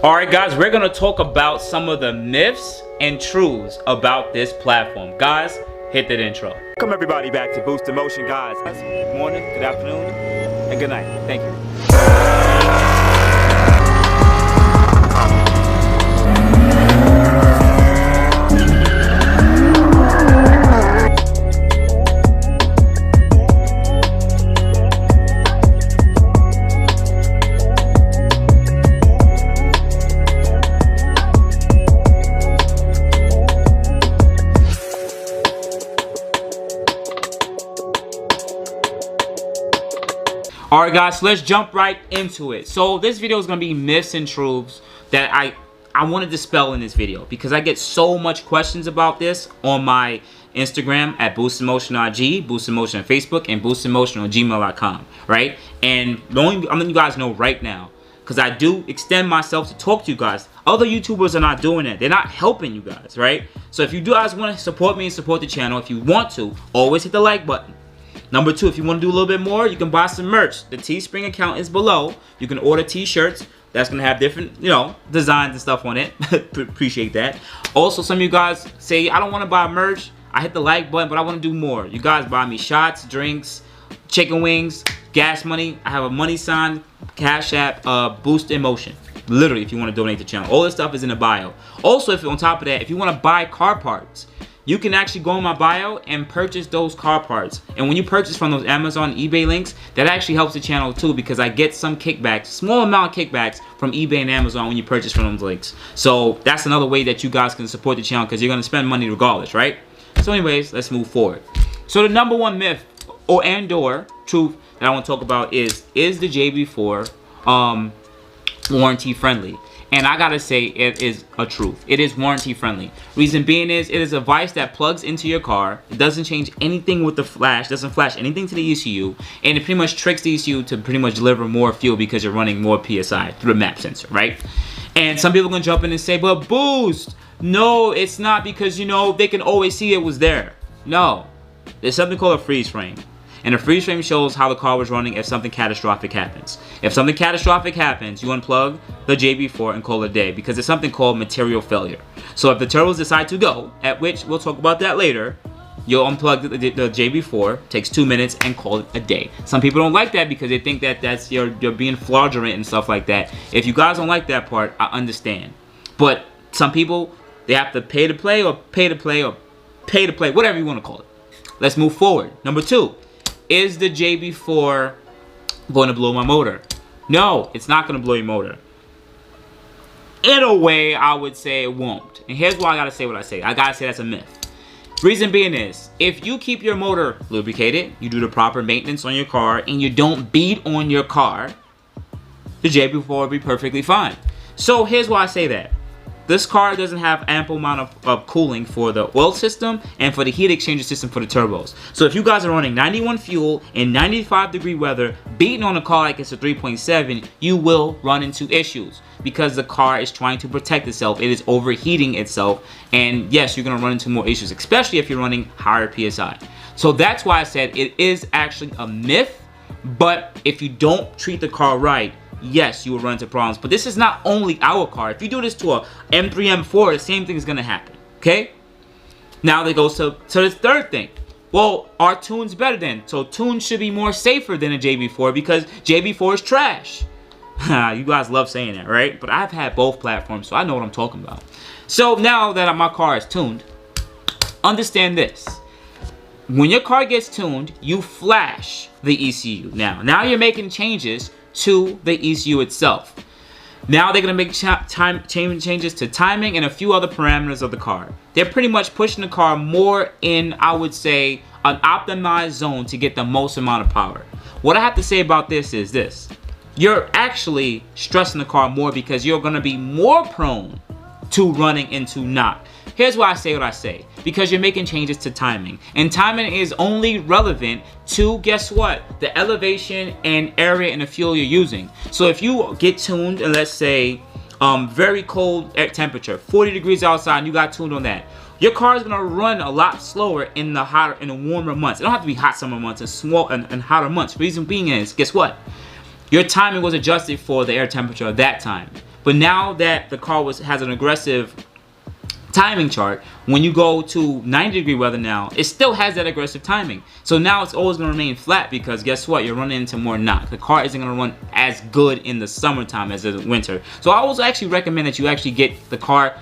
Alright guys, we're going to talk about some of the myths and truths about this platform. Guys, hit that intro. Welcome everybody back to Boost Emotion, guys. Good morning, good afternoon, and good night. Thank you. Alright guys, so let's jump right into it. So this video is going to be myths and truths that I want to dispel in this video, because I get so much questions about this on my Instagram at boostinmotion.ig, boostinmotion on Facebook, and boostinmotion on gmail.com, right? And I'm letting you guys know right now, because I do extend myself to talk to you guys. Other YouTubers are not doing it. They're not helping you guys, right? So if you guys want to support me and support the channel, if you want to, always hit the like button. Number 2, if you want to do a little bit more, you can buy some merch. The Teespring account is below. You can order t-shirts. That's going to have different, designs and stuff on it. Appreciate that. Also, some of you guys say, I don't want to buy merch. I hit the like button, but I want to do more. You guys buy me shots, drinks, chicken wings, gas money. I have a money sign, Cash App, Boost Emotion. Literally, if you want to donate to the channel. All this stuff is in the bio. Also, if on top of that, if you want to buy car parts, you can actually go in my bio and purchase those car parts. And when you purchase from those Amazon, eBay links, that actually helps the channel too, because I get some kickbacks, small amount of kickbacks from eBay and Amazon when you purchase from those links. So that's another way that you guys can support the channel, because you're going to spend money regardless, right? So anyways, let's move forward. So the number one myth or truth that I want to talk about is the JB4 warranty friendly? And I gotta say, it is a truth. It is warranty friendly. Reason being is, it is a device that plugs into your car. It doesn't change anything with the flash, doesn't flash anything to the ECU, and it pretty much tricks the ECU to pretty much deliver more fuel because you're running more PSI through the map sensor, right? And some people are gonna jump in and say, but Boost, no, it's not, because they can always see it was there. No, there's something called a freeze frame. And a freeze frame shows how the car was running if something catastrophic happens. If something catastrophic happens, you unplug the JB4 and call it a day, because there's something called material failure. So if the turbos decide to go, at which we'll talk about that later, you'll unplug the JB4, takes 2 minutes, and call it a day. Some people don't like that because they think that that's you're being fraudulent and stuff like that. If you guys don't like that part, I understand. But some people, they have to pay to play, or pay to play, or pay to play, whatever you want to call it. Let's move forward. Number 2. Is the JB4 going to blow my motor? No, it's not going to blow your motor. In a way, I would say it won't. And here's why I got to say what I say. I got to say that's a myth. Reason being is, if you keep your motor lubricated, you do the proper maintenance on your car, and you don't beat on your car, the JB4 will be perfectly fine. So here's why I say that. This car doesn't have ample amount of cooling for the oil system and for the heat exchanger system for the turbos. So if you guys are running 91 fuel in 95-degree weather, beating on a car like it's a 3.7, you will run into issues, because the car is trying to protect itself. It is overheating itself, and yes, you're going to run into more issues, especially if you're running higher PSI. So that's why I said it is actually a myth, but if you don't treat the car right, yes, you will run into problems. But this is not only our car. If you do this to a M3, M4, the same thing is going to happen. Okay? Now they go to this third thing. Well, are tunes better then? So tunes should be more safer than a JB4, because JB4 is trash. You guys love saying that, right? But I've had both platforms, so I know what I'm talking about. So now that my car is tuned, understand this. When your car gets tuned, you flash the ECU. Now you're making changes to the ECU itself. Now they're going to make changes to timing and a few other parameters of the car. They're pretty much pushing the car more in, I would say, an optimized zone to get the most amount of power. What I have to say about this is this. You're actually stressing the car more, because you're going to be more prone to running into knock. Here's why I say what I say. Because you're making changes to timing. And timing is only relevant to, guess what? The elevation and area and the fuel you're using. So if you get tuned, and let's say very cold air temperature, 40 degrees outside, and you got tuned on that, your car is gonna run a lot slower in the warmer months. It don't have to be hot summer months and hotter months. Reason being is, guess what? Your timing was adjusted for the air temperature at that time. But now that the car has an aggressive timing chart, when you go to 90-degree weather now, it still has that aggressive timing. So now it's always going to remain flat, because guess what? You're running into more knock. The car isn't going to run as good in the summertime as in the winter. So I always actually recommend that you actually get the car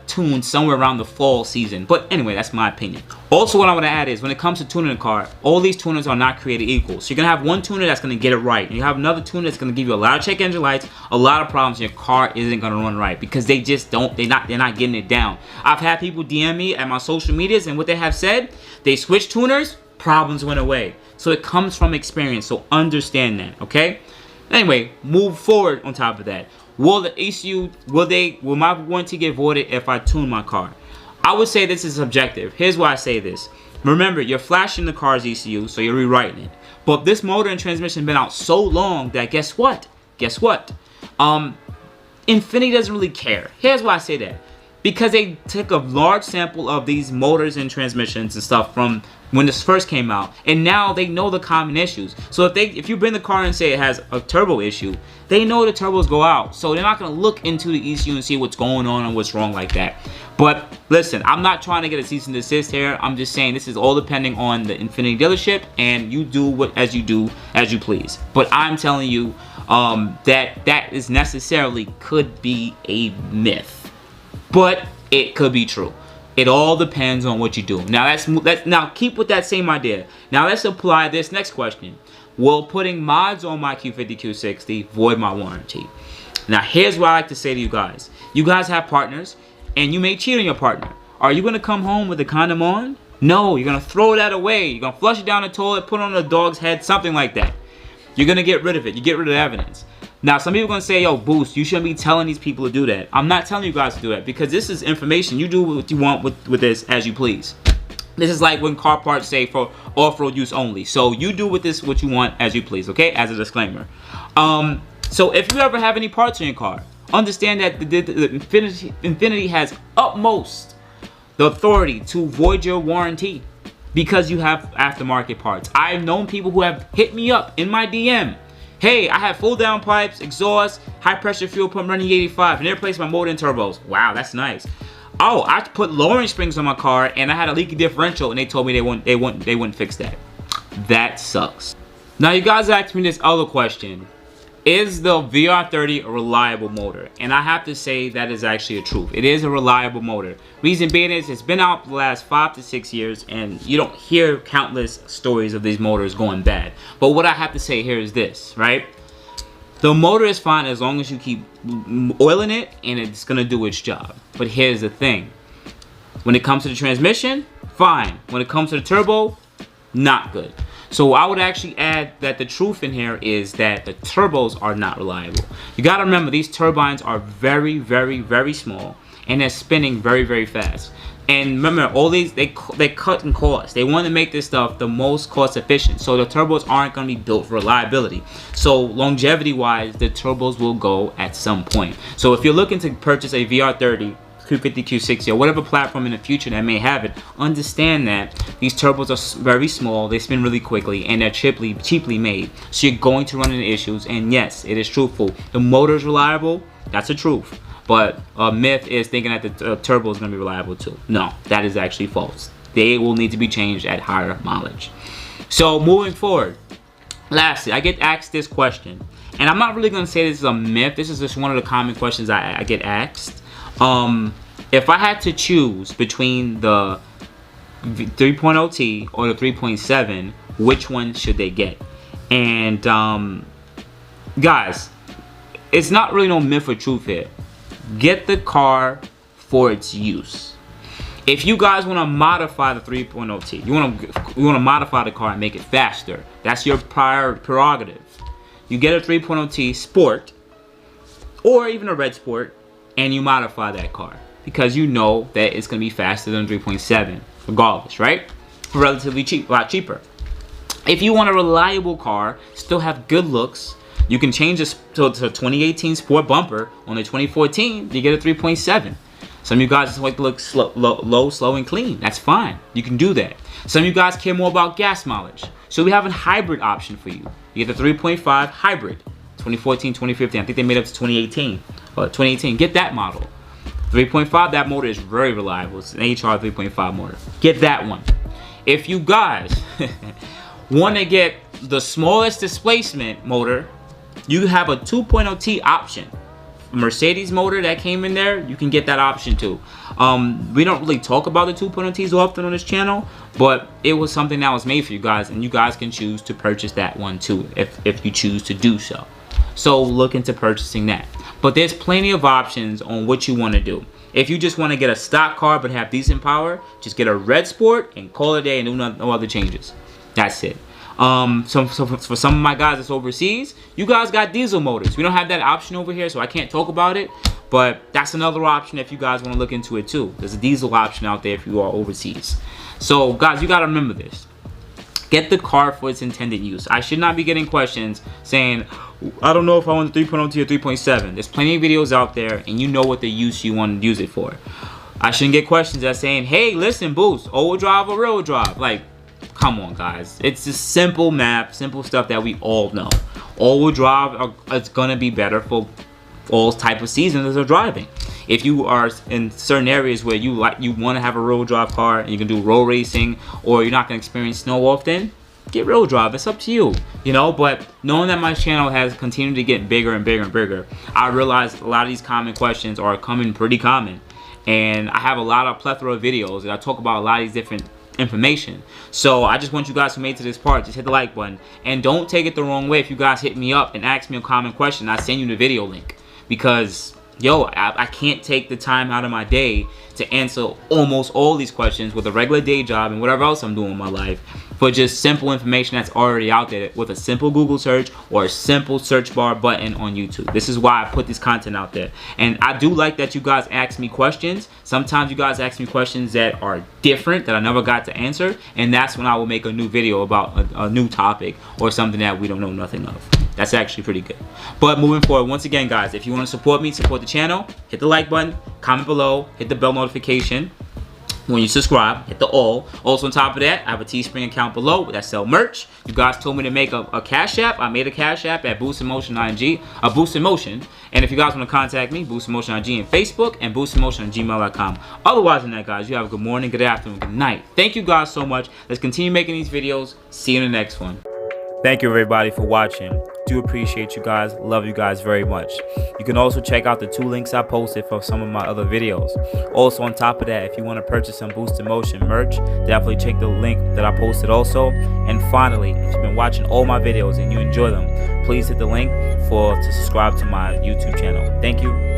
tuned somewhere around the fall season. But anyway, that's my opinion. Also, what I want to add is, when it comes to tuning a car, all these tuners are not created equal. So you're going to have one tuner that's going to get it right, and you have another tuner that's going to give you a lot of check engine lights, a lot of problems, and your car isn't going to run right, because they just don't, they're not getting it down. I've had people DM me at my social medias, and what they have said, they switched tuners, problems went away. So it comes from experience, so understand that, okay? Anyway, move forward on top of that. Will the ECU, will my warranty get voided if I tune my car? I would say this is subjective. Here's why I say this. Remember, you're flashing the car's ECU, so you're rewriting it. But this motor and transmission been out so long that guess what? Guess what? Infiniti doesn't really care. Here's why I say that. Because they took a large sample of these motors and transmissions and stuff from when this first came out, and now they know the common issues. So if you bring the car and say it has a turbo issue, they know the turbos go out, so they're not going to look into the ECU and see what's going on and what's wrong like that. But listen, I'm not trying to get a cease and desist here. I'm just saying this is all depending on the Infiniti dealership, and you do as you please. But I'm telling you that is necessarily could be a myth, but it could be true. It all depends on what you do. Now now keep with that same idea. Now let's apply this next question. Will putting mods on my Q50, Q60 void my warranty? Now here's what I like to say to you guys. You guys have partners, and you may cheat on your partner. Are you going to come home with the condom on? No, you're going to throw that away. You're going to flush it down the toilet, put it on the dog's head, something like that. You're going to get rid of it. You get rid of the evidence. Now, some people are going to say, yo, Boost, you shouldn't be telling these people to do that. I'm not telling you guys to do that, because this is information. You do what you want with this as you please. This is like when car parts say for off-road use only. So you do with this what you want as you please, okay? As a disclaimer. So if you ever have any parts in your car, understand that the Infiniti has utmost the authority to void your warranty, because you have aftermarket parts. I've known people who have hit me up in my DM. Hey, I have full down pipes, exhaust, high pressure fuel pump running 85, and they replaced my motor and turbos. Wow, that's nice. Oh, I put lowering springs on my car, and I had a leaky differential, and they told me they wouldn't fix that. That sucks. Now you guys asked me this other question. Is the VR30 a reliable motor? And I have to say that is actually a truth. It is a reliable motor. Reason being is it's been out for the last 5 to 6 years, and you don't hear countless stories of these motors going bad. But what I have to say here is this, right? The motor is fine as long as you keep oiling it, and it's gonna do its job. But here's the thing. When it comes to the transmission, fine. When it comes to the turbo, not good. So I would actually add that the truth in here is that the turbos are not reliable. You gotta remember, these turbines are very, very, very small, and they're spinning very, very fast. And remember, all these, they cut in cost. They want to make this stuff the most cost efficient. So the turbos aren't going to be built for reliability. So longevity wise, the turbos will go at some point. So if you're looking to purchase a VR30, Q50, Q60, or whatever platform in the future that may have it, understand that these turbos are very small, they spin really quickly, and they're cheaply made. So you're going to run into issues, and yes, it is truthful. The motor is reliable, that's the truth. But a myth is thinking that the turbo is going to be reliable too. No, that is actually false. They will need to be changed at higher mileage. So moving forward, lastly, I get asked this question, and I'm not really going to say this is a myth. This is just one of the common questions I get asked. If I had to choose between the 3.0T or the 3.7, which one should they get? And guys, it's not really no myth or truth here. Get the car for its use. If you guys want to modify the 3.0T, you want to modify the car and make it faster, that's your prior prerogative. You get a 3.0T Sport or even a Red Sport, and you modify that car because you know that it's going to be faster than 3.7 regardless, right? For relatively cheap, a lot cheaper. If you want a reliable car, still have good looks, you can change this to 2018 Sport bumper. On the 2014, you get a 3.7. Some of you guys just like to look low, slow, and clean. That's fine. You can do that. Some of you guys care more about gas mileage. So we have a hybrid option for you. You get the 3.5 hybrid. 2014, 2015. I think they made up to 2018. 2018. Get that model. 3.5, that motor is very reliable. It's an HR 3.5 motor. Get that one. If you guys want to get the smallest displacement motor, you have a 2.0T option. Mercedes motor that came in there, you can get that option too. We don't really talk about the 2.0Ts often on this channel, but it was something that was made for you guys, and you guys can choose to purchase that one too if you choose to do so. So look into purchasing that. But there's plenty of options on what you want to do. If you just want to get a stock car but have decent power, just get a red sport and call it a day and do no other changes. That's it. So for some of my guys that's overseas, you guys got diesel motors. We don't have that option over here, so I can't talk about it, but that's another option if you guys want to look into it too. There's a diesel option out there if you are overseas. So guys, you got to remember this. Get the car for its intended use. I should not be getting questions saying, I don't know if I want the 3.0T or 3.7. There's plenty of videos out there, and you know what the use you want to use it for. I shouldn't get questions that saying, hey, listen, Boost, all-wheel drive or rear-wheel drive. Like, come on, guys. It's just simple math, simple stuff that we all know. All-wheel drive is gonna be better for all type of seasons of driving. If you are in certain areas where you want to have a rear-wheel drive car and you can do road racing, or you're not gonna experience snow often, get rear-wheel drive. It's up to you, you know. But knowing that my channel has continued to get bigger and bigger and bigger, I realized a lot of these common questions are coming pretty common, and I have a lot of plethora of videos that I talk about a lot of these different information. So I just want you guys who made it to this part, just hit the like button, and don't take it the wrong way if you guys hit me up and ask me a common question. I send you the video link, because yo, I can't take the time out of my day to answer almost all these questions with a regular day job and whatever else I'm doing in my life for just simple information that's already out there with a simple Google search or a simple search bar button on YouTube. This is why I put this content out there. And I do like that you guys ask me questions. Sometimes you guys ask me questions that are different that I never got to answer, and that's when I will make a new video about a new topic or something that we don't know nothing of. That's actually pretty good. But moving forward, once again, guys, if you want to support me, support the channel, hit the like button, comment below, hit the bell notification. When you subscribe, hit the all. Also on top of that, I have a Teespring account below that sell merch. You guys told me to make a Cash App. I made a Cash App at boostinmotion ING, boostinmotion. And if you guys want to contact me, boostinmotion ING on Facebook and boostinmotion@gmail.com. Otherwise than that, guys, you have a good morning, good afternoon, good night. Thank you guys so much. Let's continue making these videos. See you in the next one. Thank you everybody for watching. Do appreciate you guys. Love you guys very much. You can also check out the 2 links I posted for some of my other videos. Also on top of that, if you want to purchase some boostinmotion merch, definitely check the link that I posted also. And finally, if you've been watching all my videos and you enjoy them, please hit the link to subscribe to my YouTube channel. Thank you.